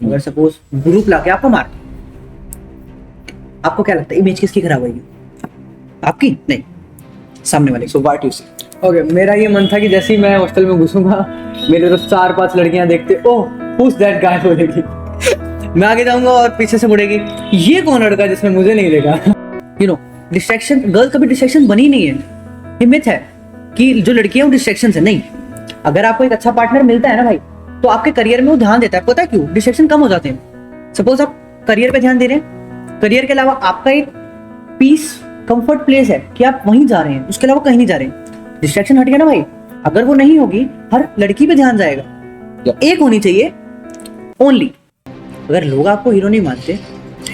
अगर suppose group लाके आपको मार, आपको क्या लगता है इमेज किसकी खराब होगी? आपकी नहीं, सामने वाले। So what you say? Okay, मेरा ये मन था कि जैसे ही मैं हॉस्टल में घुसूंगा मेरे तो 4-5 लड़कियां देखते, ओह who's that guy बोलेगी। मैं आगे जाऊंगा और पीछे से मुड़ेगी, ये कौन लड़का है जिसने मुझे नहीं देखा। यू नो, डिस्ट्रैक्शन, गर्ल कभी डिस्ट्रैक्शन बनी नहीं है। ये मिथ है कि जो लड़कियां वो डिस्ट्रैक्शन है, नहीं। अगर आपको एक अच्छा पार्टनर मिलता है ना भाई, तो आपके करियर में वो ध्यान देता है। पता है क्यों? डिस्ट्रैक्शन कम हो जाते हैं। सपोज आप करियर पे ध्यान दे रहे हैं, करियर के अलावा आपका एक पीस कंफर्ट प्लेस है कि आप वहीं जा रहे हैं, उसके अलावा कहीं नहीं जा रहे हैं। डिस्ट्रैक्शन हट गया ना भाई, अगर वो नहीं होगी हर लड़की पे ध्यान जाएगा। एक होनी चाहिए ओनली। अगर लोग आपको हीरो नहीं मानते,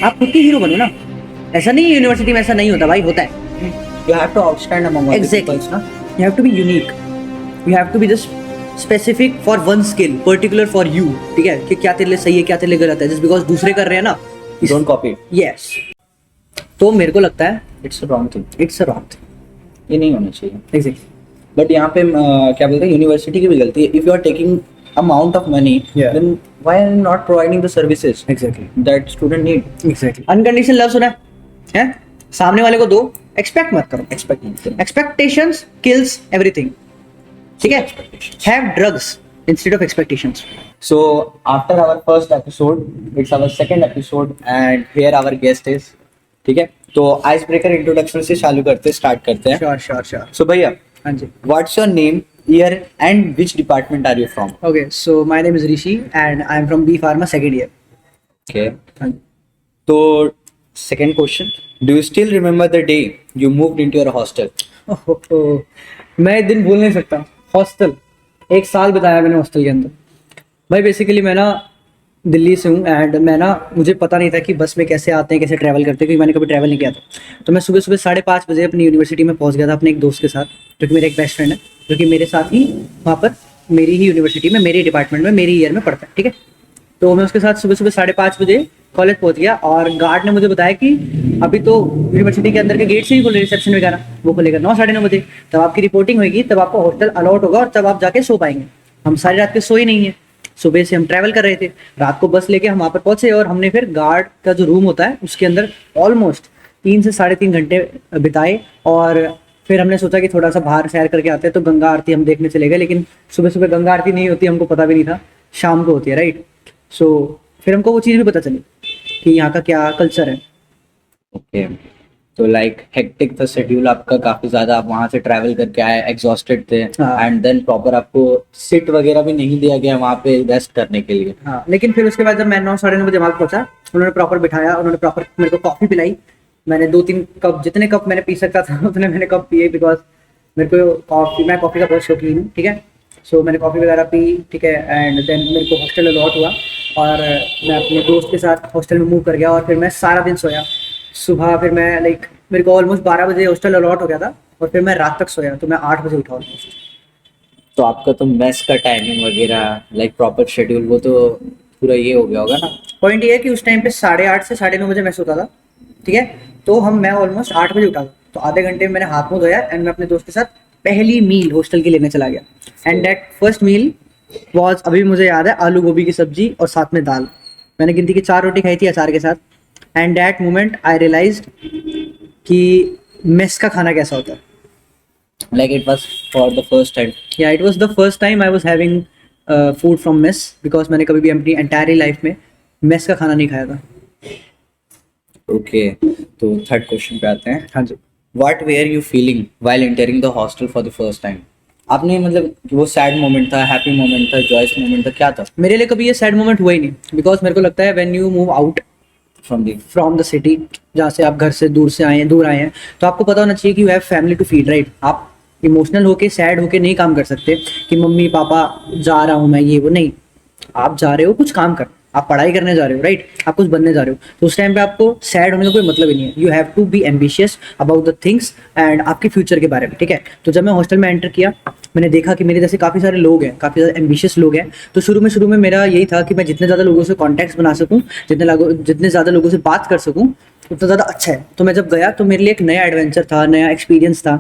आप खुद के हीरो बनो ना। ऐसा नहीं है यूनिवर्सिटी में ऐसा नहीं होता भाई, होता है। You have to outstand among other Exactly. peoples, na? You have to be unique. You have to be just specific for one skill, particular for you. ठीक है, कि क्या तेरे लिए सही है, क्या तेरे लिए गलत है। Just because दूसरे कर रहे हैं ना, Don't copy it. yes. तो मेरे को लगता है It's a wrong thing. it's a wrong thing. ये नहीं होना चाहिए। Exactly. बट यहाँ पे क्या बोलते हैं, यूनिवर्सिटी की भी गलती है। If you are taking amount of money, Yeah. Then why are you not providing the services Exactly. That student need? Exactly. Unconditional love सुना है? सामने वाले को दो, एक्सपेक्ट मत करो। एक्सपेक्ट नहीं करें। Expectations kills everything. ठीक है? Have drugs instead of expectations. So after our first episode, it's our second episode and here our guest is, ठीक है? तो आइस ब्रेकर इंट्रोडक्शन से चालू करते स्टार्ट करते हैं। Sure, sure, sure. सो भैया, हाँ जी। What's your name, year and which department are you from? Okay, so my name is Rishi and I'm from B Pharma second year. Okay, हाँ जी। तो second question, do you still remember the day you moved into your hostel? मैं एक दिन भूल नहीं सकता। Hostel, 1 साल बिताया मैंने हॉस्टल के अंदर। भाई बेसिकली मैं ना दिल्ली से हूँ एंड मैं ना, मुझे पता नहीं था कि बस में कैसे आते हैं, कैसे ट्रैवल करते हैं, क्योंकि मैंने कभी ट्रैवल नहीं किया था। तो मैं सुबह सुबह 5:30 बजे अपनी यूनिवर्सिटी में पहुँच गया था अपने एक दोस्त के साथ, जो कि मेरा एक बेस्ट फ्रेंड है, जो कि मेरे साथ ही वहाँ पर मेरी ही यूनिवर्सिटी में, मेरे डिपार्टमेंट में, मेरी ईयर में पढ़ता है। ठीक है, तो मैं उसके साथ सुबह सुबह 5:30 बजे कॉलेज पहुंच गया और गार्ड ने मुझे बताया कि अभी तो यूनिवर्सिटी के अंदर के गेट से ही खुले, रिसेप्शन वगैरह वो खुलेगा 9-9:30 बजे, तब आपकी रिपोर्टिंग होगी, तब आपको हॉस्टल अलॉट होगा और तब आप जाके सो पाएंगे। हम सारी रात के सोए नहीं है, सुबह से हम ट्रैवल कर रहे थे, रात को बस लेके हम वहाँ पर पहुंचे और हमने फिर गार्ड का जो रूम होता है उसके अंदर ऑलमोस्ट 3 से 3.5 घंटे बिताए और फिर हमने सोचा कि थोड़ा सा बाहर सैर करके आते हैं, तो गंगा आरती हम देखने चले गए। लेकिन सुबह सुबह गंगा आरती नहीं होती, हमको पता भी नहीं था, शाम को होती है, राइट। सो फिर हमको वो चीज़ भी पता चली कि यहाँ का क्या कल्चर है। ओके, तो लाइक हेक्टिक था शेड्यूल आपका काफी ज्यादा, आप वहां से ट्रैवल करके आए, एग्जॉस्टेड थे हाँ। एंड देन प्रॉपर आपको सिट वगैरह भी नहीं दिया गया वहां पे रेस्ट करने के लिए। हाँ, लेकिन फिर उसके बाद जब मैं 9-9:30 बजे वहाँ पहुंचा, उन्होंने प्रॉपर बिठाया, उन्होंने प्रॉपर मेरे को कॉफ़ी पिलाई। मैंने 2-3 कप, जितने कप मैंने पी सकता था उतने मैंने कप पिए, बिकॉज मेरे को कॉफ़ी, मैं कॉफ़ी का बहुत शौकीन हूँ। ठीक है, सो मैंने कॉफ़ी वगैरह पी। ठीक है, एंड देन मेरे को हॉस्टल अलॉट हुआ और मैं अपने दोस्त के साथ हॉस्टल में मूव कर गया और फिर मैं सारा दिन सोया। सुबह फिर मैं लाइक, मेरे को ऑलमोस्ट 12 बजे हॉस्टल अलॉट हो गया था और फिर मैं रात तक सोया, तो मैं 8 बजे उठा ऑलमोस्ट। तो आपका तो मेस का टाइमिंग वगैरह लाइक प्रॉपर शेड्यूल वो तो पूरा ये हो गया होगा ना? पॉइंट ये है कि उस टाइम पे 8:30 से 9:30 बजे मैं सोता था। ठीक है, तो मैं ऑलमोस्ट 8 बजे उठा था, तो आधे घंटे में मैंने हाथ मुंह धोया एंड मैं अपने दोस्त के साथ पहली मील हॉस्टल की लेने चला गया। And that first meal was, अभी मुझे याद है, आलू गोभी की सब्जी और साथ में दाल। मैंने गिनती की 4 रोटी खाई थी अचार के साथ। And that moment I realised कि मेस का खाना कैसा होता है। Like it was for the first time? या it was the first time I was having food from mess, because मैंने कभी भी अपनी एंटायर लाइफ में मेस का खाना नहीं खाया था। ओके, तो थर्ड क्वेश्चन पे आते हैं। हाँ जी। What were you feeling while entering the hostel for the first time? आपने मतलब वो सैड मोमेंट था, हैप्पी मोमेंट था, जॉयस मोमेंट था, क्या था? मेरे लिए कभी ये सैड मोमेंट हुआ ही नहीं, बिकॉज मेरे को लगता है when you move out from the city, जहाँ से आप घर से दूर आए हैं, तो आपको पता होना चाहिए कि you have family to feed, right. आप इमोशनल होके, सैड होके नहीं काम कर सकते कि मम्मी पापा जा रहा हूँ मैं, ये वो नहीं। आप जा रहे हो कुछ काम कर, आप पढ़ाई करने जा रहे हो, राइट, आप कुछ बनने जा रहे हो, तो उस टाइम पे आपको सैड होने का कोई मतलब ही नहीं है। You have to be ambitious about the things and आपके फ्यूचर के बारे में। ठीक है, तो जब मैं हॉस्टल में एंटर किया, मैंने देखा कि मेरे जैसे काफ़ी सारे लोग हैं, काफ़ी ज़्यादा एम्बिशियस लोग हैं। तो शुरू में मेरा यही था कि मैं जितने ज़्यादा लोगों से कॉन्टैक्ट्स बना सकूँ, जितने ज़्यादा लोगों से बात कर सकूँ, उतना ज़्यादा अच्छा है। तो मैं जब गया तो मेरे लिए एक नया एडवेंचर था, नया एक्सपीरियंस था।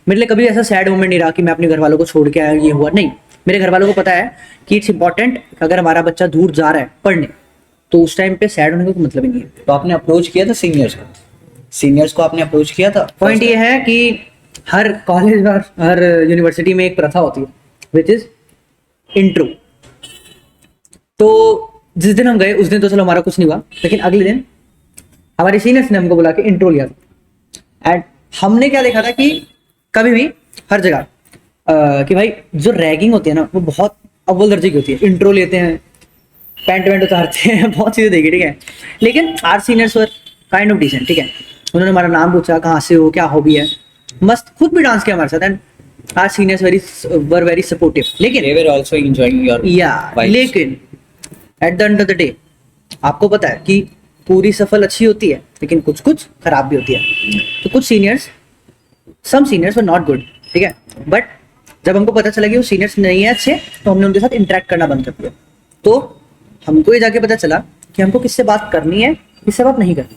मेरे लिए कभी ऐसा सैड मोमेंट नहीं रहा कि मैं अपने घर वालों को छोड़ के आया, ये हुआ नहीं। मेरे घर वालों को पता है कि इट्स इंपॉर्टेंट, अगर हमारा बच्चा दूर जा रहा है पढ़ने, तो उस टाइम पे सैड होने का कोई मतलब ही नहीं है। तो आपने अप्रोच किया था सीनियर्स को आपने अप्रोच किया था? पॉइंट ये है कि हर कॉलेज और हर यूनिवर्सिटी में एक प्रथा होती है विच इज इंट्रो। तो जिस दिन हम गए उस दिन तो चलो हमारा कुछ नहीं हुआ, लेकिन अगले दिन हमारे सीनियर्स ने हमको बुला के इंट्रो लिया था। एंड हमने क्या देखा था कि कभी भी हर जगह कि भाई जो रैगिंग होती है ना वो बहुत अव्वल दर्जे की होती है। इंट्रो लेते हैं, पैंट वैंट उतारते हैं, बहुत चीज़ें देखी, ठीक है। लेकिन our seniors were kind of decent, ठीक है। उन्होंने हमारा नाम पूछा, कहाँ से हो, क्या हॉबी है, मस्त खुद भी डांस किया हमारे साथ। And are seniors were very supportive. लेकिन they were also enjoying your vibes. लेकिन at the end of the day आपको पता है कि पूरी सफल अच्छी होती है लेकिन कुछ कुछ खराब भी होती है। तो कुछ seniors, some seniors were not good, ठीक है। बट जब हमको पता चला कि वो सीनियर्स नहीं है अच्छे, तो हमने उनके साथ इंटरेक्ट करना बंद कर दिया। तो हमको ये जाके पता चला कि हमको किससे बात करनी है, किससे बात नहीं करनी।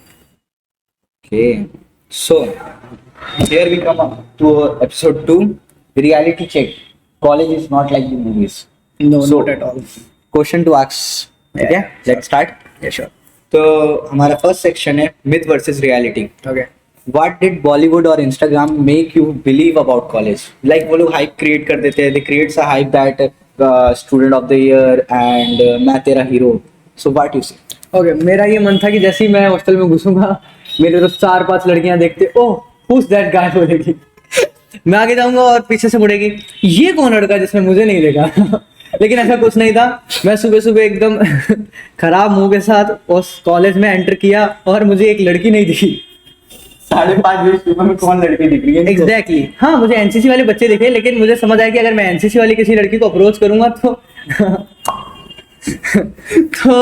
Okay, so here we come up to episode 2, reality check. College is not like the movies. No, So, not at all. Question to ask. Yeah, Okay, let's start. Yeah, sure. तो हमारा फर्स्ट सेक्शन है myth versus reality. Okay. What did Bollywood और Instagram make you believe about college? Like वो लोग hype create कर देते हैं. They create a hype that student of the year and मैं तेरा hero. So what you say? Okay मेरा ये मन था कि जैसे ही मैं हॉस्टल में घुसूंगा मेरे तो 4-5 लड़कियां देखते, ओह हुज दैट गाय बोलेगी। मैं आगे जाऊंगा और पीछे से मुड़ेगी, ये कौन लड़का जिसने मुझे नहीं देखा। लेकिन ऐसा कुछ नहीं था। मैं सुबह सुबह एकदम खराब मुंह के साथ उस कॉलेज में एंटर किया और मुझे एक लड़की नहीं दिखी। 5:30 में कौन लड़की दिख रही है? एग्जैक्टली हाँ, मुझे एनसीसी वाले बच्चे दिखे, लेकिन मुझे समझ आया कि अगर मैं एनसीसी वाली किसी लड़की को अप्रोच करूंगा तो तो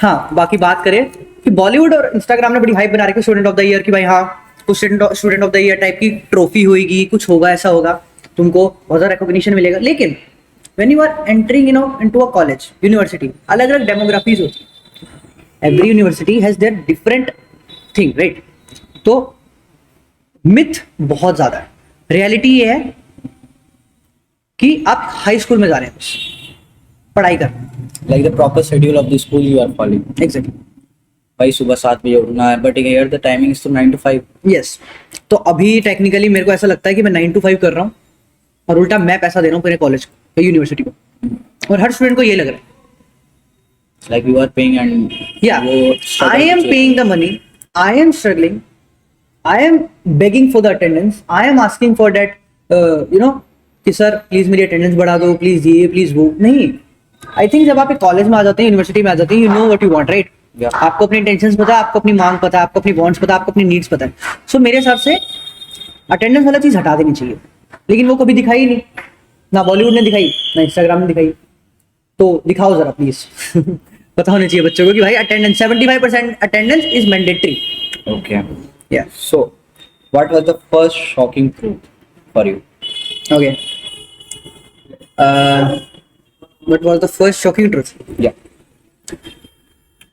हाँ, बाकी बात करें कि बॉलीवुड और इंस्टाग्राम ने बड़ी हाइप बना रखी है स्टूडेंट ऑफ द ईयर की। भाई हाँ, कुछ student of the year type की ट्रॉफी होगी, कुछ होगा, ऐसा होगा, तुमको बहुत ज़्यादा रिकॉग्निशन मिलेगा। लेकिन when you are entering into a college, university, अलग अलग डेमोग्राफीज होती है। Every university has their different thing, right. तो मिथ बहुत ज़्यादा है। रियलिटी ये है कि आप हाई स्कूल में जा रहे हैं बस पढ़ाई कर। Like the proper schedule of the school you are following. Exactly, भाई सुबह 7 बजे उठना है, but here the timing is to 9 to 5. Yes. तो अभी टेक्निकली मेरे को ऐसा लगता है कि मैं 9 to 5 कर रहा हूँ और उल्टा मैं पैसा दे रहा हूँ पूरे कॉलेज को या यूनिवर्सिटी को, और हर स्टूडेंट को ये लग रहा है। Like you are paying and Yeah, वो struggle I am to paying the money, I am struggling, I am begging for the attendance, I am asking for that, कि सर प्लीज मेरी अटेंडेंस बढ़ा दो, प्लीज ये please वो। नहीं, I think जब आप एक कॉलेज में आ जाते हैं, यूनिवर्सिटी में आ जाते हैं, you know what you want, right. Yeah. आपको अपनी इंटेंशंस पता है, आपको अपनी मांग पता है, आपको अपनी वांट्स पता है, आपको अपनी नीड्स पता है। सो मेरे हिसाब से अटेंडेंस वाला चीज हटा देनी चाहिए, लेकिन वो कभी दिखाई ही नहीं, ना बॉलीवुड ने दिखाई, ना इंस्टाग्राम ने दिखाई। तो दिखाओ जरा प्लीज। पता होना चाहिए बच्चों को कि भाई attendance 75% attendance is mandatory. Okay. या So, what was the first shocking truth for you? Okay, what was the first shocking truth? Yeah.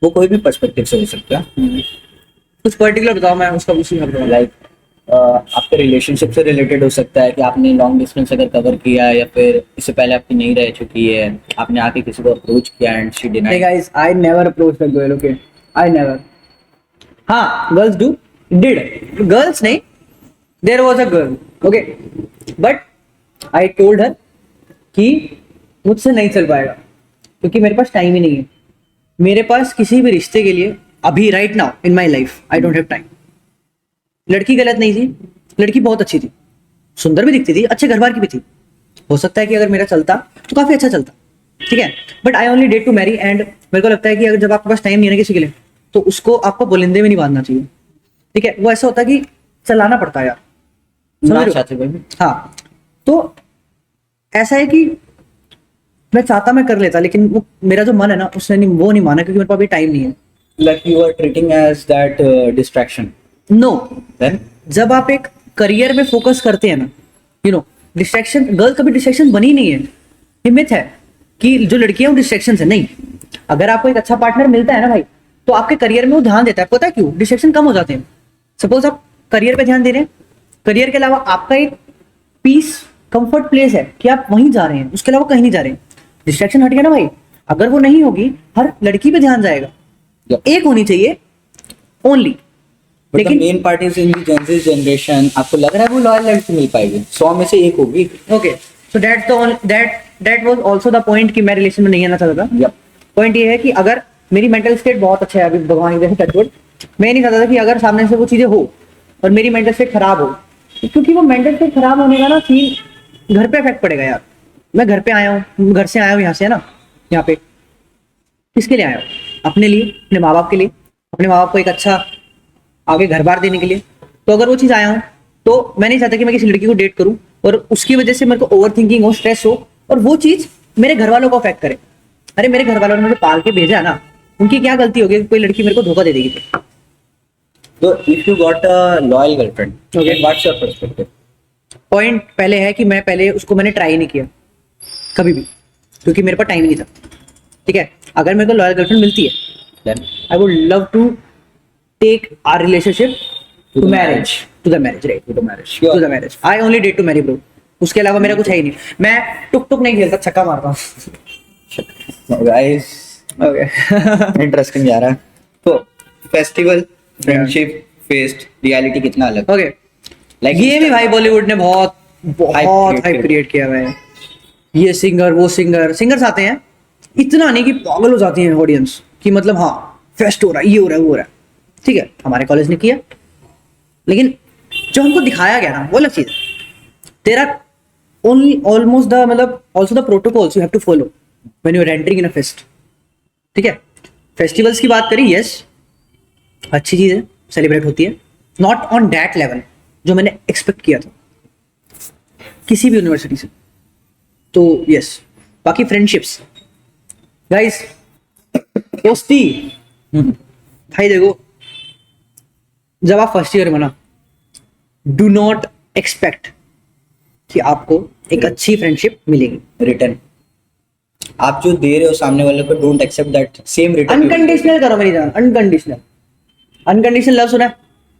वो कोई भी पर्सपेक्टिव से हो सकता है. कुछ पर्टिकुलर बताओ, मैं उसका उसी में बताऊंगा। लाइक आपके रिलेशनशिप से रिलेटेड हो सकता है कि आपने लॉन्ग डिस्टेंस अगर कवर किया है या फिर इससे पहले आपकी नहीं रह चुकी है, आपने आके किसी को अप्रोच किया and she Hey denied. guys, I never approached a girl, okay? I never. हाँ, गर्ल्स डू डिड, गर्ल्स नहीं, there was a girl, okay, but I told her कि मुझसे नहीं चल पाएगा क्योंकि मेरे पास टाइम ही नहीं है। मेरे पास किसी भी रिश्ते के लिए अभी right now in my life I don't have time. लड़की गलत नहीं थी, लड़की बहुत अच्छी थी, सुंदर भी दिखती थी, अच्छे घर बार की भी थी। हो सकता है कि अगर मेरा चलता तो काफी अच्छा चलता, ठीक है, but I only date to marry. एंड मेरे को लगता है कि अगर जब आपके पास टाइम नहीं है ना किसी के लिए, तो उसको आपको बोलिंदे में नहीं बांधना चाहिए, ठीक है। वो ऐसा होता है कि चलाना पड़ता है यार, समझ रहे हो? चाहते भाई. हाँ, तो ऐसा है कि मैं चाहता मैं कर लेता, लेकिन वो मेरा जो मन है ना उसने नहीं, वो नहीं माना क्योंकि मेरे पास अभी टाइम नहीं है। Like you are treating as that distraction. No, Then जब आप एक करियर में फोकस करते हैं ना, डिस्ट्रैक्शन, गर्ल कभी डिस्ट्रैक्शन बनी नहीं है। ये मिथ है कि जो लड़कियां वो डिस्ट्रैक्शन है, नहीं। अगर आपको एक अच्छा पार्टनर मिलता है ना भाई, तो आपके करियर में वो ध्यान देता है। पता है क्यों? डिस्ट्रैक्शन कम हो जाते हैं। सपोज आप करियर पे ध्यान दे रहे हैं, करियर के अलावा आपका एक पीस कंफर्ट प्लेस है कि आप वहीं जा रहे हैं, उसके अलावा कहीं नहीं जा रहे हैं। डिस्ट्रैक्शन हट गया ना भाई, अगर वो नहीं होगी, हर लड़की पे ध्यान जाएगा, Yep. एक होनी चाहिए ओनली। लेकिन लेकिन main parties in the gen generation, आपको लग रहा है वो लॉयल लड़की मिल पाएगी? 100 में से एक होगी। Okay, so that was also the point कि मैं रिलेशन में नहीं आना चाहता था। Yep. पॉइंट ये है कि अगर मेरी मेंटल स्टेट बहुत अच्छा है अभी, भगवान की जैसे टचवुड, मैं नहीं चाहता था कि अगर सामने से वो चीजें हो और मेरी मेंटल स्टेट खराब हो, क्योंकि वो मेंटल स्टेट खराब होने का ना सीन घर पे इफेक्ट पड़ेगा यार। मैं घर पे आया हूँ, घर से आया हूँ, यहाँ से है ना, यहाँ पे किसके लिए आया हूँ? अपने लिए, अपने माँ बाप के लिए, अपने माँ बाप को एक अच्छा आगे घर बार देने के लिए। तो अगर वो चीज आया हूँ तो मैं नहीं चाहता कि मैं किसी लड़की को डेट करूँ और उसकी वजह से मेरे को ओवर थिंकिंग हो, स्ट्रेस हो, और वो चीज मेरे घर वालों को अफेक्ट करे। अरे मेरे घर वालों ने मुझे पाल के भेजा है ना, उनकी क्या गलती होगी कि कोई लड़की मेरे को धोखा दे देगी तो? So if you got a loyal girlfriend, Okay. then what's your perspective? Point पहले है कि मैंने ट्राई नहीं किया कभी भी, क्योंकि मेरे पास टाइम नहीं था। ठीक है, अगर मेरे को लॉयल गर्लफ्रेंड मिलती है, Then I would love to take our relationship To to the marriage, marriage. To the marriage, right, to the marriage. To the marriage. I only date to marry bro, उसके अलावा मेरा कुछ है ही नहीं। मैं टुक टुक नहीं खेलता, छक्का मारता हूँ। No, guys, ओके इंटरेस्टिंग जा रहा है। तो फेस्टिवल, फ्रेंडशिप, फेस्ट, रियलिटी कितना अलग? ओके, Like ये भी भाई बॉलीवुड ने बहुत बहुत create हाइप किया। क्रिएट किया हुआ है। ये सिंगर, वो सिंगर्स आते हैं, इतना नहीं कि पागल हो जाती है ऑडियंस कि मतलब हाँ फेस्ट हो रहा है, ये हो रहा है, वो हो रहा है। ठीक है, हमारे कॉलेज ने किया, लेकिन जो हमको दिखाया गया ना वो अलग चीज है। तेरा ओनली ऑलमोस्ट द मतलब also the protocols you have to follow when you are entering in a fest. ठीक है, फेस्टिवल्स की बात करें, यस अच्छी चीज है, सेलिब्रेट होती है, नॉट ऑन दैट लेवल जो मैंने एक्सपेक्ट किया था किसी भी यूनिवर्सिटी से। तो यस, बाकी फ्रेंडशिप्स गाइस, दोस्ती भाई देखो, जब आप फर्स्ट ईयर में ना, डू नॉट एक्सपेक्ट कि आपको एक अच्छी फ्रेंडशिप मिलेगी। रिटर्न आप जो दे रहे हो सामने वाले को, don't accept that same return. Unconditional करो मेरी जान, अनकंडीशनल। अनकंडीशनल लव सुना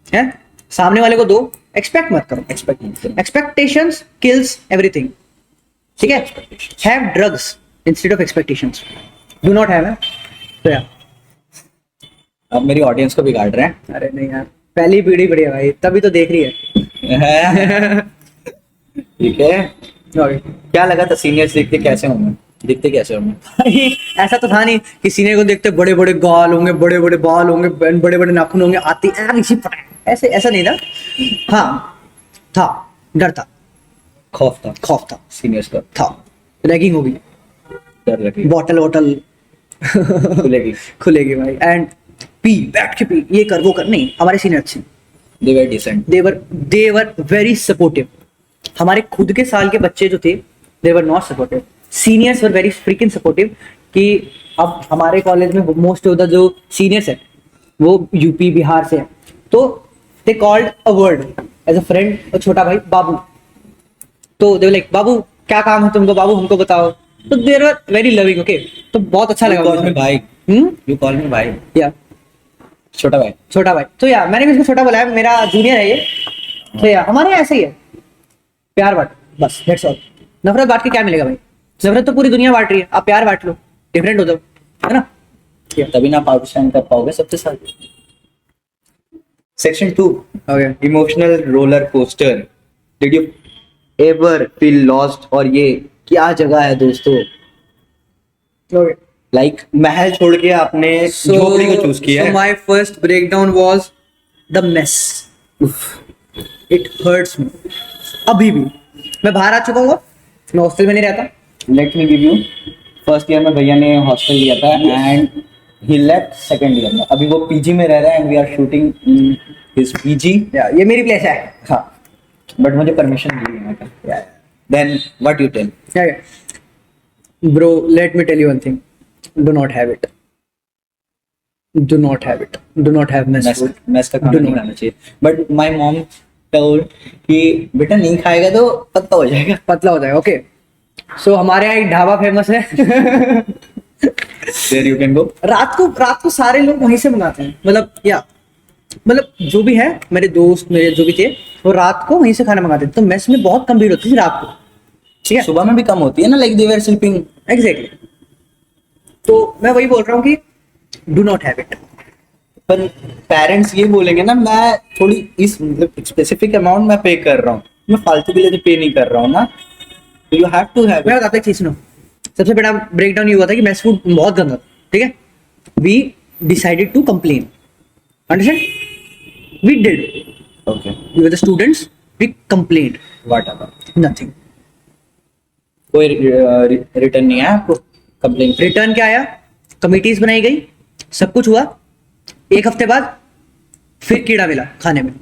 है? सामने वाले को दो, एक्सपेक्ट मत करो। एक्सपेक्ट नहीं करो। Expectations kills everything. ठीक है, have drugs instead of expectations, do not have है। तो यार, अब मेरी ऑडियंस को बिगाड़ रहे हैं। अरे नहीं यार, पहली पीढ़ी बढ़िया भाई, तभी तो देख रही है। ठीक है, क्या लगा था सीनियर्स दिखते कैसे होंगे? दिखते कैसे होंगे? भाई, ऐसा तो था नहीं कि सीनियर को देखते बड़े बड़े गाल होंगे, बड़े बड़े बाल होंगे, बड़े बड़े नाखून होंगे, आती इसी ऐसे, ऐसा नहीं था। हाँ था, डर था, खौफ था, सीनियर्स का था, रैगिंग होगी, डर लगे, बॉटल वॉटल खुलेगी। खुलेगी भाई, एंड पी, बैठ के पी, ये कर वो कर। नहीं, हमारे सीनियर अच्छे, they were decent, they were very supportive. हमारे खुद के साल के बच्चे जो थे, they were not supportive. Seniors were very freaking supportive. कि अब हमारे कॉलेज में मोस्ट ऑफ द जो सीनियर्स है वो यूपी बिहार से है, तो they called a word as a friend, और छोटा भाई बाबू। तो दे लाइक, बाबू क्या काम है तुमको, बाबू हमको बताओ। तो दे वर वेरी लविंग। ओके, तो बहुत अच्छा लगा कॉल मी मुझे। भाई, हम्म, यू कॉल मी भाई, या छोटा भाई। छोटा भाई। तो यार मैंने भी इसको छोटा बोला है, मेरा जूनियर है ये। तो यार हमारे यहाँ ऐसे ही है, प्यार बांट, बस दैट्स ऑल। नफरत बांट के क्या मिलेगा भाई? नफरत तो पूरी दुनिया बांट रही है, आप प्यार बांट लो, डिफरेंट हो जाओ, है ना? तभी ना आप आउटस्टैंड कर पाओगे सबके साथ। Section 2, okay, emotional roller coaster. Did you ever feel lost? और ये क्या जगह है दोस्तों? ओके। लाइक महल छोड़ के आपने झोपड़ी को चूज किया So है। my first breakdown was the mess. It hurts me. अभी भी मैं बाहर आ चुका हूँ, मैं हॉस्टल में नहीं रहता। Let me give you, first year में भैया ने हॉस्टल लिया था and he left second year में। अभी वो पीजी में रह रहा है and we are shooting in his PG. ये मेरी प्लेस है। हाँ, बट मुझे परमिशन दी है। Then what you tell? Bro, let me tell you one thing. Do not have it. Do not have it. Do not have mess food. Mess का खाना Do नहीं not. खाना चाहिए। बट माय मॉम टोल्ड कि बेटा नहीं खाएगा तो पतला हो जाएगा। पतला हो जाएगा। ओके, सो हमारे यहाँ एक ढाबा फेमस है। There you can go. रात को सारे लोग वहीं से मंगाते हैं। मतलब जो भी है, मेरे दोस्त मेरे जो भी थे, वो रात को वहीं से खाना मंगाते थे। तो मेस में बहुत कम भीड़ होती थी रात को। ठीक है, सुबह में भी कम होती है ना, like they were sleeping. Exactly. तो मैं वही बोल रहा हूँ कि डू नॉट हैव इट। पर पेरेंट्स ये बोलेंगे ना, मैं थोड़ी इस स्पेसिफिक अमाउंट मैं पे कर रहा हूँ, मैं फालतू के लिए तो पे नहीं कर रहा हूँ ना, यू हैव टू हैव मैं बताता हूँ एक चीज सुनो। सबसे बड़ा ब्रेक डाउन ये हुआ था कि मेस फूड बहुत गंदा था, ठीक है। We decided to complain, understand, we did, okay we were the students, we complained, whatever. Nothing. कोई रिटर्न नहीं आया आपको कंप्लेंट? रिटर्न क्या आया, कमिटीज बनाई गई, सब कुछ हुआ, एक हफ्ते बाद फिर कीड़ा मिला खाने में,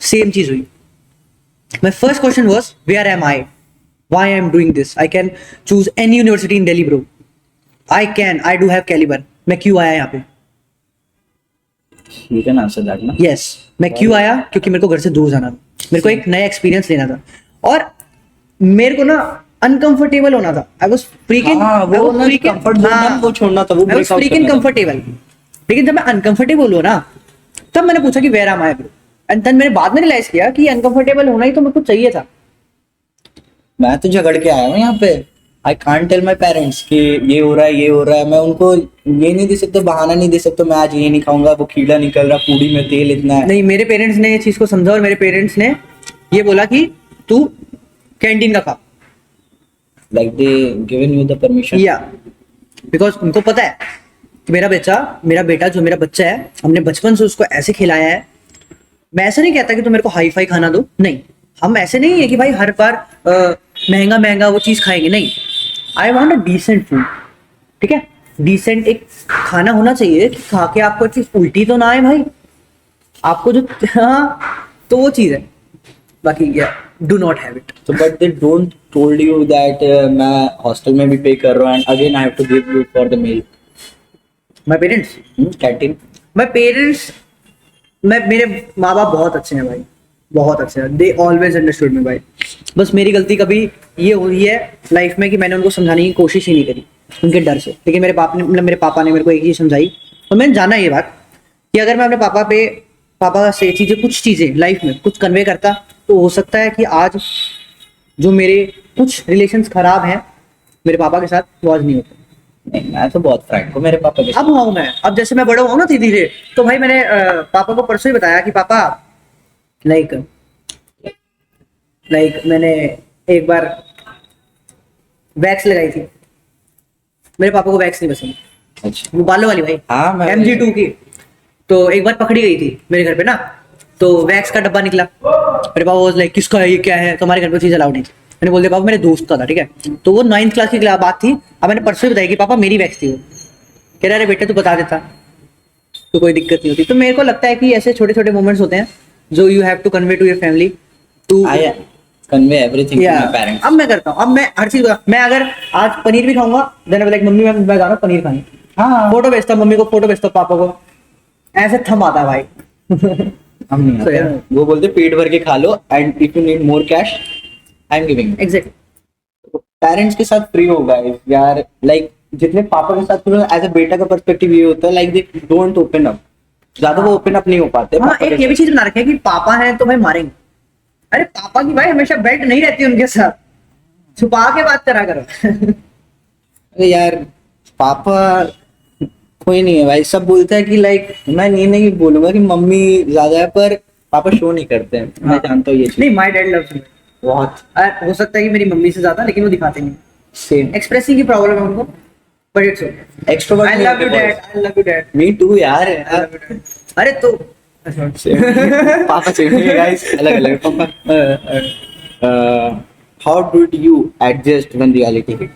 सेम चीज हुई। My first question was where am I, why I am doing this, I can choose any university in Delhi bro, I do have calibre, मैं क्यों आया यहाँ पे? यू कैन आंसर दैट ना। यस, मैं क्यों आया, क्योंकि मेरे को घर से दूर जाना था, मेरे को एक नया एक्सपीरियंस लेना था, और मेरे को ना अनकंफर्टेबल होना था। आई वाज फ्रीकिंग, हाँ, वो ना comfort zone ना, वो छोड़ना था, वो I was break out freaking करना था। कंफर्टेबल। लेकिन जब मैं अनकंफर्टेबल हुआ ना, तब मैंने पूछा कि where am I bro, and then मैंने बाद में रियलाइज किया कि अनकंफर्टेबल होना ही तो मेरे को चाहिए था। मैं तो झगड़ के आया हूँ यहाँ पे। I can't tell my parents कि ये हो रहा है, ये हो रहा है। मैं उनको ये नहीं दे सकता, बहाना नहीं दे सकता, मैं आज ये नहीं खाऊंगा, वो कीड़ा निकल रहा, पूड़ी में तेल इतना है। नहीं, मेरे पेरेंट्स ने ये चीज को समझा, और मेरे पेरेंट्स ने ये बोला कि तू कैंटीन का खा, like they given you the permission. या बिकॉज उनको पता है कि मेरा बेटा जो मेरा बच्चा है, हमने बचपन से उसको ऐसे खिलाया है। मैं ऐसा नहीं कहता कि तुम मेरे को हाई फाई खाना दो, नहीं, हम ऐसे नहीं है कि भाई हर बार महंगा महंगा वो चीज खाएंगे, नहीं। I want a decent food, ठीक है, डिसेंट एक खाना होना चाहिए कि खा के आपको एटलीस्ट उल्टी तो ना आए भाई, आपको जो हाँ, तो वो चीज है। बाकी या डू नॉट हैव इट। तो but they don't told you that मैं हॉस्टल में भी पे कर रहा हूँ and again I have to give you for the meal. My parents, canteen. मेरे माँ बाप बहुत अच्छे हैं भाई, बहुत अच्छे हैं, दे ऑलवेज अंडरस्टूड मी भाई। बस मेरी गलती कभी ये हुई है लाइफ में कि मैंने उनको समझाने की कोशिश ही नहीं करी उनके डर से। लेकिन मेरे पापा ने मेरे को एक चीज समझाई, और मैंने जाना ये बात कि अगर मैं अपने पापा से कुछ चीजें लाइफ में कुछ कन्वे करता, तो हो सकता है कि आज जो मेरे कुछ रिलेशंस खराब हैं मेरे पापा के साथ, वो आज नहीं होते। नहीं, मैं तो बहुत फ्रैंक हूँ मेरे पापा के साथ। अब हूँ मैं, अब जैसे मैं बड़ा हुआ ना धीरे धीरे, तो भाई मैंने पापा को परसों ही बताया कि पापा लाइक मैंने एक बार वैक्स लगाई थी। मेरे पापा को वैक्स नहीं पसंद, अच्छा। वो बालों वाली भाई, हाँ, मैं MG2 की। तो एक बार पकड़ी गई थी मेरे घर पे ना, तो वैक्स का डब्बा निकला। मेरे पापा वाज लाइक किसका है ये, क्या है, तुम्हारे घर पे चीज अलाउड नहीं थी। मैंने बोल दिया पापा मेरे दोस्त का था, ठीक है। तो वो 9th क्लास की बात थी। अब मैंने परसों ही बताया कि पापा मेरी वैक्स थी वो। कह रहा अरे बेटे तू बता देता तो कोई दिक्कत नहीं होती। तो मेरे को लगता है कि ऐसे छोटे छोटे मोमेंट्स होते हैं जो you have to convey to your family to I convey everything to my parents. अब मैं करता हूँ, अब मैं हर चीज, मैं अगर आज पनीर भी खाऊंगा, देन लाइक मम्मी मैं जा रहा हूँ पनीर खाने, हाँ, फोटो भेजता हूँ मम्मी को, फोटो भेजता हूँ पापा को, ऐसे थम आता है भाई। हम नहीं So, yeah. वो बोलते पेट भर के खा लो and if you need more cash I am giving. Exactly. Parents के साथ फ्री हो गाइस यार, लाइक जितने पापा के साथ एज अ बेटा का पर्सपेक्टिव ये होता है like they don't open up, ज्यादा वो ओपन अप नहीं हो पाते। हाँ, पापा एक के ये भी साथ। चीज बना रखी है कि पापा हैं तो भाई मारेंगे। अरे पापा की भाई हमेशा बेल्ट नहीं रहती उनके साथ, छुपा के बात करा करो। अरे यार पापा कोई नहीं है भाई, सब बोलता है कि लाइक मैं ये नहीं बोलूंगा कि मम्मी ज्यादा है, पर पापा शो नहीं करते हैं। मैं जानता हूँ ये चीज नहीं, माय डैड लव्स मी बहुत। हो सकता है कि मेरी मम्मी से ज्यादा, लेकिन वो दिखाते नहीं। सेम एक्सप्रेसिंग की प्रॉब्लम है उनको, but it's okay. Extrovert. I love you dad, I love you dad, me too यार। I love you dad. अरे तो पापा चाहिए गाइस, अलग अलग पापा। How did you adjust when reality hit?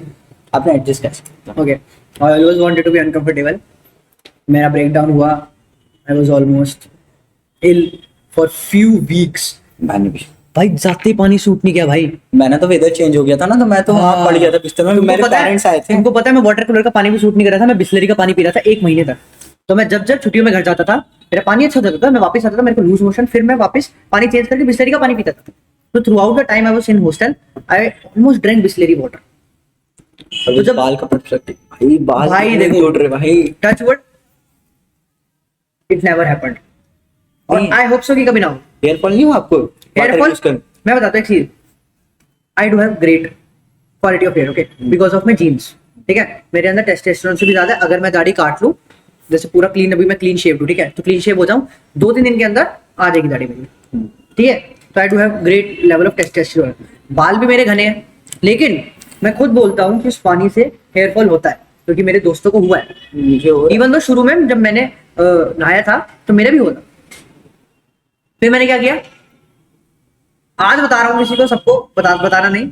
आपने एडजस्ट कैसे? Okay, I always wanted to be uncomfortable. मेरा ब्रेकडाउन हुआ, I was almost ill for few weeks. मैंने भी। भाई जाते ही पानी सूट नहीं किया भाई। मैंने तो वेदर चेंज हो गया था ना, तो मैं तो वहाँ पड़ गया था बिस्तर में। मेरे पेरेंट्स आए थे। तुमको पता है मैं वाटर कूलर का पानी भी सूट नहीं कर रहा था, मैं बिस्लरी का पानी पी रहा था 1 महीने तक। तो मैं जब छुट्टियों में घर जाता था, मेरा पानी अच्छा जाता था, मैं वापस आता था, मेरे को लूज मोशन, फिर मैं वापस पानी चेंज करके बिस्लरी का पानी पीता था। तो through out the time I was in hostel, I almost drank Bisleri water. तो जब बाल का पर्सपेक्टिव भाई, बाल भाई कितने देखो, उड़ रहे भाई। Touch wood, it never happened, और नहीं। आई होप सो कि कभी ना हो। हेयर फॉल नहीं हो आपको? हेयर Water use फॉल, कर। मैं बताता हूँ एक चीज, I do have great quality of hair, okay, because of my genes. ठीक है, मेरे अंदर टेस्टोस्टेरोन से भी ज्यादा है। अगर मैं दाढ़ी काट लूं जैसे पूरा क्लीन, अभी मैं क्लीन शेव हूँ, ठीक है, तो क्लीन शेव हो जाऊँ 2-3 दिन के अंदर आ जाएगी दाढ़ी मेरी, ठीक है। तो आई do have great level of testosterone. बाल भी मेरे घने हैं, लेकिन मैं खुद बोलता हूँ कि उस पानी से हेयर फॉल होता है, क्योंकि मेरे दोस्तों को हुआ है। मुझे हो रहा है। इवन तो शुरू में जब मैंने नहाया था तो मेरे भी हुआ था। फिर मैंने क्या किया, आज बता रहा हूँ किसी को, सबको बताना नहीं,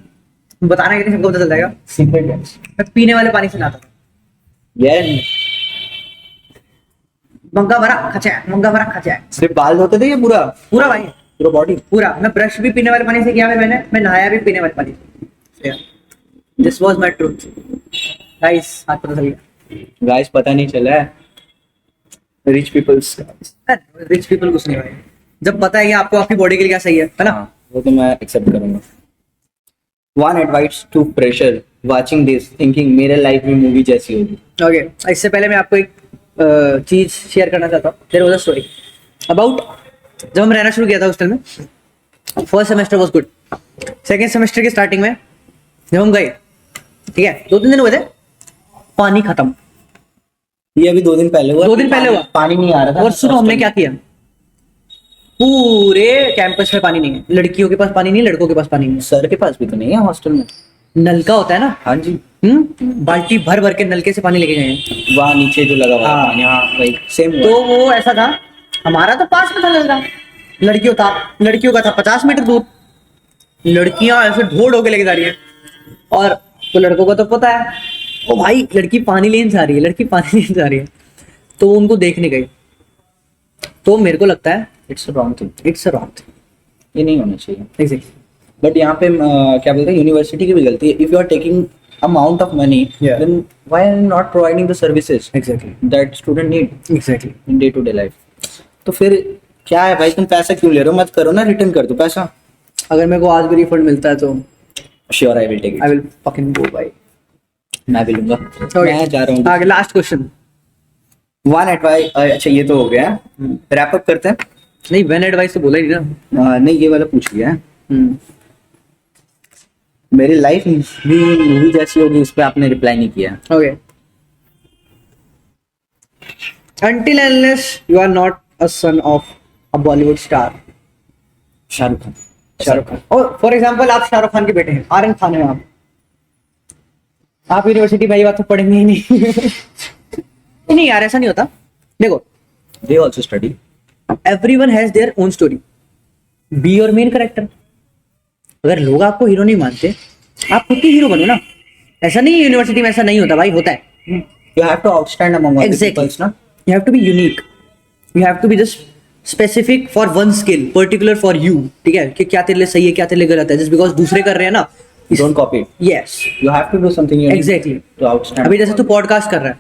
बताना कि नहीं, सबको पता चल जाएगा। सीक्रेट है। मैं पीने वाले पानी से नहाता था, ये मंगा भरा खचा है सिर्फ बाल धोते थे या पूरा पूरा भाई, पूरा बॉडी? पूरा। मैं ब्रश भी पीने वाले पानी से किया, मैं नहाया भी पीने वाले पानी से। This was my truth guys, आज पता चल गया। गाइस पता नहीं चला है, रिच पीपल्स। रिच पीपल कुछ नहीं भाई, जब पता है कि आपको आपकी बॉडी के लिए क्या सही है ना। हाँ, वो तो मैं एक्सेप्ट करूंगा। One advice to pressure watching this thinking मेरे लाइफ में मूवी जैसी होगी। ओके, इससे पहले मैं आपको एक चीज शेयर करना चाहता हूँ। There was a story about, जब हम रहना शुरू किया था हॉस्टल में, first semester was good. Second semester के स्टार्टिंग में जब हम गए, ठीक है, 2-3 दिन हुए थे, पानी खत्म। ये अभी 2 दिन पहले हुआ। 2 दिन पहले हुआ। पानी नहीं आ रहा था। और सुनो हमने क्या किया, पूरे कैंपस में पानी नहीं है, लड़कियों के पास पानी नहीं, लड़कों के पास पानी नहीं सर के पास भी तो नहीं है हॉस्टल में। है। नलका होता है ना, हाँ जी, बाल्टी भर भर के नलके से पानी लेके गए हैं। वहाँ नीचे जो लगा हुआ है हाँ। पानी, हाँ वही सेम हुआ। तो वो ऐसा था, हमारा तो पास में था नलका, लड़कियों का था 50 मीटर दूर। लड़कियां ऐसे ढो ढो के लेके जा रही है, और तो लड़कों को तो पता है, ओ भाई लड़की पानी लेने जा रही है, लड़की पानी लेने जा रही है, तो वो उनको देखने गई। तो मेरे को लगता है it's wrong thing, it's a wrong thing. ये नहीं होना चाहिए। एग्जैक्टली, बट यहाँ पे क्या बोलते हैं, यूनिवर्सिटी की भी गलती है। If you are taking amount of money, Yeah. Then why are you not providing the services exactly, that student need exactly. In day to day life? तो फिर क्या है भाई, तुम पैसा क्यों ले रहे हो? मत करो ना, रिटर्न कर दो पैसा। अगर मेरे को आज भी रिफंड मिलता है तो sure I will take I it. Will fucking go भाई। मैं भी लूंगा। मैं जा रहा हूँ। आगे लास्ट क्वेश्चन। वन एडवाइस, अच्छा ये तो हो गया, रैप अप करते हैं। नहीं, वन एडवाइस तो बोला ही नहीं ना। नहीं, ये वाला पूछ लिया है। हम्म, मेरी लाइफ भी मूवी जैसी होगी, इस पे आपने रिप्लाई नहीं किया। okay. Until unless you are not a son of a Bollywood star, Shahrukh Khan. Shahrukh Khan, और फॉर एग्जाम्पल आप शाहरुख खान के बेटे हैं, आर्यन खान है आप यूनिवर्सिटी में ये बात तो पढ़ेंगे ही नहीं। नहीं यार, ऐसा नहीं होता। देखो, they also study. Everyone has their own story, be your main character. अगर लोग आपको हीरो नहीं मानते, आप खुद की हीरो बनो ना। ऐसा नहीं है यूनिवर्सिटी में ऐसा नहीं होता भाई, होता है। You have to outstand among other Exactly. peoples, ना? You have to be unique. You have to be just specific for one skill, particular for you. ठीक है, कि क्या तेरे लिए सही है, क्या तेरे लिए गलत है। Just because दूसरे कर रहे हैं ना, Don't copy it. yes, You have to do something unique exactly. to outstand. अभी जैसे तू पॉडकास्ट कर रहा है,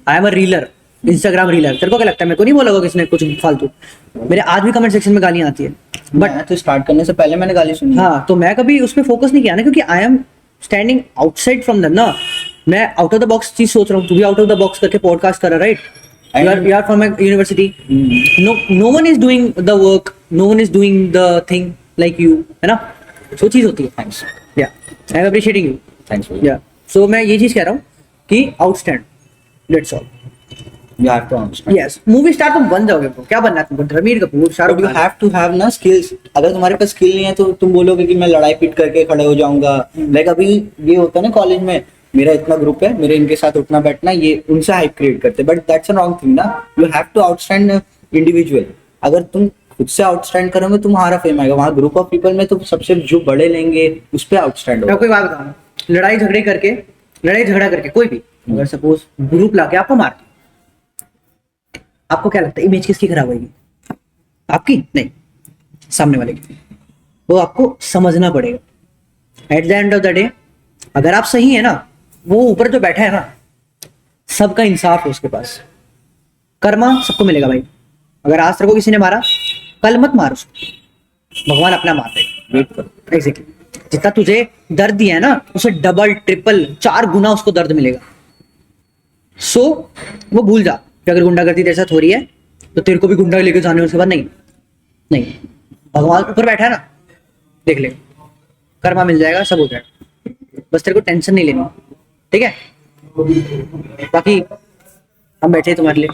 I am a reeler, Instagram reeler. तेरे को क्या लगता है, मेरे को नहीं बोला किसने कुछ फालतू। मेरे आज भी कमेंट सेक्शन में गालियां आती है, बट मैं तो स्टार्ट करने से पहले मैंने गाली सुनी। हाँ, तो मैं कभी उस पर फोकस नहीं किया ना, क्योंकि I am standing outside from them ना। मैं आउट ऑफ द बॉक्स चीज सोच रहा हूँ, तू भी आउट ऑफ द बॉक्स करके पॉडकास्ट कर रहा है, right? You are from university, no one is doing the work, no one is doing the thing like you, है ना? सो चीज होती है। Thanks, yeah I am appreciating you. Thanks. Yeah so मैं ये चीज कह रहा हूँ कि outstand, that's all. You have to understand. Yes, movie star तुम बन जाओगे bro। क्या बनना है तुमको, Ranbir Kapoor, Shahrukh But you Khan? have to have ना skills. अगर तुम्हारे पास स्किल नहीं है तो तुम बोलोगे कि मैं लड़ाई पीट करके खड़े हो जाऊंगा। लाइक अभी ये होता है ना कॉलेज में, मेरा इतना ग्रुप है, मेरे इनके साथ उठना बैठना, ये उनसे हाइप क्रिएट करते हैं। But that's a wrong thing ना। You have to outstand individual. अगर तुम खुद से आउटस्टैंड करोगे तुम्हारा फेम आएगा। वहाँ ग्रुप ऑफ पीपल में तो सबसे जो बड़े लेंगे उस पर आउटस्टैंड मैं होगा। कोई बात बताऊँ, लड़ाई झगड़ा करके कोई भी अगर सपोज ग्रुप लाके आपको मार, आपको क्या लगता है इमेज किसकी खराब होगी? आपकी नहीं, सामने वाले की। वो आपको समझना पड़ेगा। At the end of the day अगर आप सही है ना, वो ऊपर जो बैठा है ना, सबका इंसाफ है उसके पास। कर्मा सबको मिलेगा भाई। अगर आज तेरे को किसी ने मारा, कल मत मार उसको, भगवान अपना मार देगा। वेट करो। एग्जैक्टली, जितना तुझे दर्द दिया है ना, उसे डबल ट्रिपल 4 गुना उसको दर्द मिलेगा। सो वो भूल जा कि अगर गुंडागर्दी तेरे साथ हो रही है तो तेरे को भी गुंडा लेके जाने उसके बाद नहीं, नहीं, भगवान ऊपर बैठा है ना, देख ले, कर्मा मिल जाएगा, सब हो जाएगा। बस तेरे को टेंशन नहीं लेनी, ठीक है? बाकी हम बैठे हैं तुम्हारे लिए।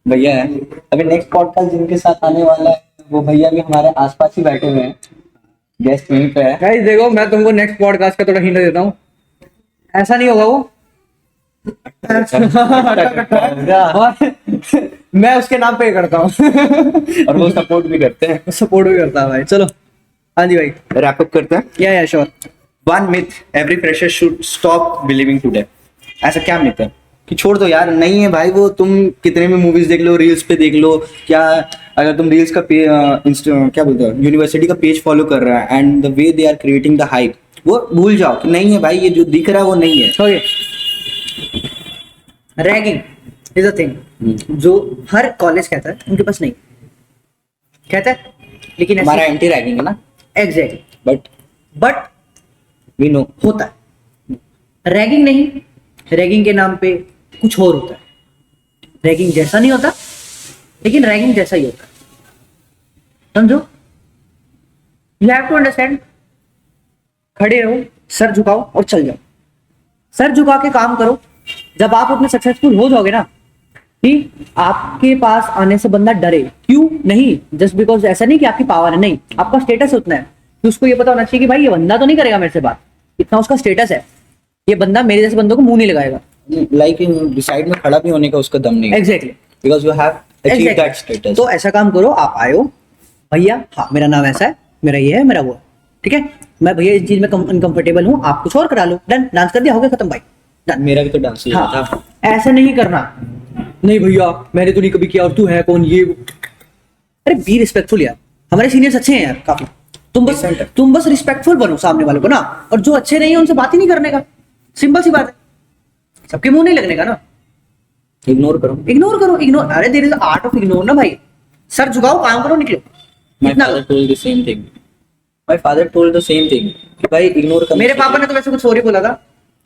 भैया है। अभी नेक्स्ट पॉडकास्ट जिनके साथ आने वाला है वो भैया भी हमारे आसपास ही बैठे हुए हैं, गेस्ट यहीं पे है। गाइस देखो, मैं तुमको नेक्स्ट पॉडकास्ट का थोड़ा हिंट देता हूँ, ऐसा नहीं होगा वो। और मैं उसके नाम पे करता हूँ। और वो सपोर्ट भी करते हैं। सपोर्ट भी करता है भाई। चलो हाँ जी भाई, रैप अप करते हैं। या sure. One myth every fresher should stop believing today. ऐसा क्या मिथ है कि छोड़ दो यार, नहीं है भाई वो, तुम कितने भी मूवीज देख लो, रील्स पे देख लो, क्या अगर तुम रील्स का क्या बोलते हो, यूनिवर्सिटी का पेज फॉलो कर रहा है and the way they are creating the hype, वो भूल जाओ कि नहीं है भाई, ये जो दिख रहा है वो नहीं है। Okay, ragging is a thing जो हर कॉलेज कहता है, उनके पास नहीं कहता है, लेकिन हमारा एंटी रैगिंग है ना, एग्जैक्टली, बट वी नो होता है। रैगिंग नहीं, रैगिंग के नाम पे कुछ और होता है। रैगिंग जैसा नहीं होता, लेकिन रैगिंग जैसा ही होता है, समझो। You have to understand. खड़े रहो, सर झुकाओ और चल जाओ। सर झुका के काम करो। जब आप उतने सक्सेसफुल हो जाओगे ना कि आपके पास आने से बंदा डरे, क्यों नहीं, जस्ट बिकॉज ऐसा नहीं कि आपकी पावर है, नहीं, आपका स्टेटस उतना है कि उसको ये पता होना चाहिए कि भाई ये बंदा तो नहीं करेगा मेरे से बात, इतना उसका स्टेटस है, ये बंदा मेरे जैसे बंदों को मुंह नहीं लगाएगा। लाइक डिसाइड में खड़ा भी होने का उसका दम नहीं है, exactly, because you have achieve that status. तो ऐसा काम करो, आप आयो भैया, हाँ मेरा नाम ऐसा है, मेरा ये है, मेरा वो है, ठीक है, मैं भैया इस चीज में अनकंफर्टेबल हूँ, आप कुछ और करा लो, डन, डांस कर दिया, हो गया, खत्म भाई, डन। मेरा भी तो डांस ही था। हाँ, ऐसा नहीं करना, नहीं भैया मैंने तो नहीं कभी किया और तू है कौन ये वो। अरे बी रिस्पेक्टफुल यार, हमारे सीनियर्स अच्छे हैं यार काफी, Decent है। तुम बस रिस्पेक्टफुल बनो सामने वाले को ना, और जो अच्छे नहीं है उनसे बात ही नहीं करने का, सिंपल सी बात है, सबके मुंह नहीं लगने का ना, इग्नोर करो। इग्नोर करो, इग्नोर, अरे there is art of ignore ना भाई, सर झुकाओ, काम करो, निकलो। My इतना father told the same thing. My father told the same thing. कि भाई इग्नोर कर। मेरे पापा ने तो वैसे कुछ और ही बोला था,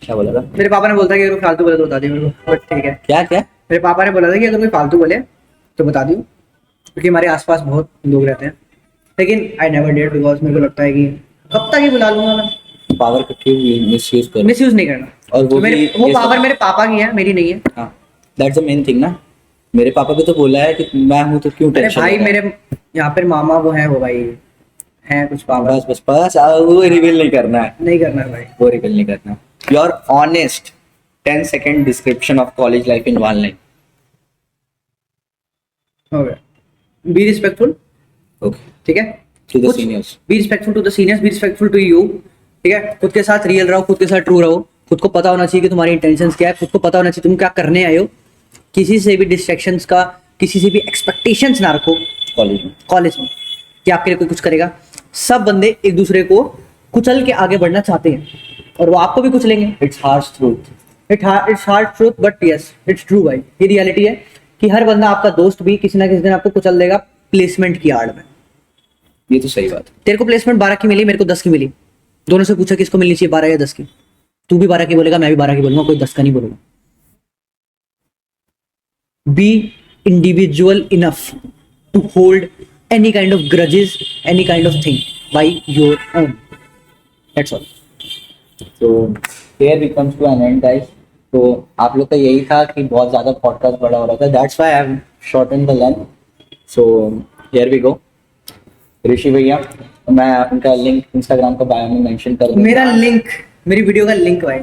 क्या बोला था? मेरे पापा ने बोला था कि अगर कोई फालतू बोले तो बता दियो मेरे को, बट ठीक है, क्या क्या? मेरे पापा ने बोला था कि अगर कोई फालतू बोले तो बता दियो, क्योंकि हमारे आसपास बहुत लोग रहते हैं, लेकिन आई नेवर डिड, बिकॉज मेरे को लगता है कि कब तक ही बुला लूंगा मैं, पावर का क्यों मिसयूज कर? मिसयूज नहीं करना, और वो भी वो ये पावर सब- मेरे पापा की है, मेरी नहीं है। हाँ, दैट्स द मेन थिंग ना। मेरे पापा भी तो बोला है कि मैं हूँ तो क्यों अरे टेंशन भाई ले रहा है? मेरे यहाँ पर मामा वो है, वो भाई है कुछ पावर, बस वो रिवील नहीं करना है, नहीं करना है भाई। वो रिवील नहीं करना। Your honest 10-second description of college life in one line. हो गया, बी रिस्पेक्टफुल, Okay. ठीक है, To the seniors. Be respectful to the seniors, be respectful to you, ठीक है, खुद के साथ रियल रहो, खुद के साथ ट्रू रहो, खुद को पता होना चाहिए कि तुम्हारी इंटेंशंस क्या है, खुद को पता होना चाहिए तुम क्या करने आए हो, किसी से भी डिस्ट्रैक्शंस का, किसी से भी एक्सपेक्टेशंस ना रखो College में. कॉलेज में कि आपके लिए कोई कुछ करेगा। सब बंदे एक दूसरे को कुचल के आगे बढ़ना चाहते हैं और वो आपको भी कुचलेंगे। It's harsh truth. It's hard truth, but yes it's true भाई, ये रियलिटी है कि हर बंदा आपका दोस्त भी किसी ना किसी दिन आपको कुचल देगा प्लेसमेंट की आड़ में। ये तो सही बात है. तेरे को प्लेसमेंट 12 की मिली, मेरे को 10 की मिली, दोनों से पूछा किसको मिलनी चाहिए, 12 या 10 की, तू भी 12 की बोलेगा, मैं भी 12 की बोलूंगा, कोई 10 का नहीं बोलूंगा। Be individual enough to hold any kind of grudges, any kind of thing by your own, that's all. So here we comes to an end, guys. तो आप लोग का यही था कि बहुत ज्यादा पॉडकास्ट बड़ा हो रहा था, that's why I have shortened the length. So here we go. ऋषि भैया, मैं उनका लिंक इंस्टाग्राम का बायो में मेंशन कर दूंगा. मेरा लिंक, मेरी वीडियो का लिंक भाई,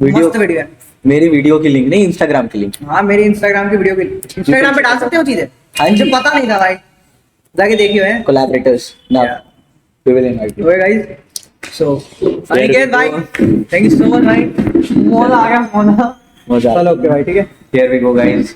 वीडियो, मस्त वीडियो है। मेरी वीडियो की लिंक नहीं, इंस्टाग्राम की लिंक. हाँ मेरी इंस्टाग्राम की वीडियो की, इंस्टाग्राम पे डाल सकते हो चीजें, हाँ जी. मुझे पता नहीं था भाई, जाके देखियो है। Collaborators. Now Yeah. we will invite you. Okay guys, so Aniket भाई, थैंक यू सो मच भाई, फोन आ गया, फोन। मजा. चलो ओके भाई, ठीक है। Here we go, guys.